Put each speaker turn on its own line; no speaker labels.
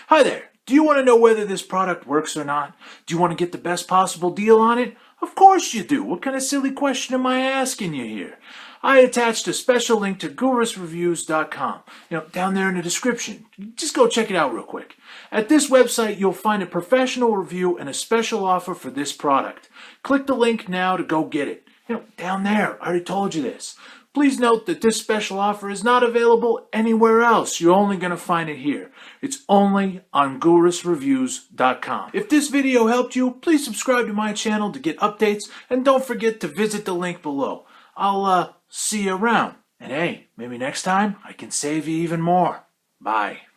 Hi there. Do you want to know whether this product works or not? Do you want to get the best possible deal on it? Of course you do. What kind of silly question am I asking you here? I attached a special link to gurusreviews.com, down there in the description. Just go check it out real quick. At this website, you'll find a professional review and a special offer for this product. Click the link now to go get it. Down there. I already told you this. Please note that this special offer is not available anywhere else. You're only going to find it here. It's only on gurusreviews.com. If this video helped you, please subscribe to my channel to get updates, and don't forget to visit the link below. I'll see you around. And hey, maybe next time I can save you even more. Bye.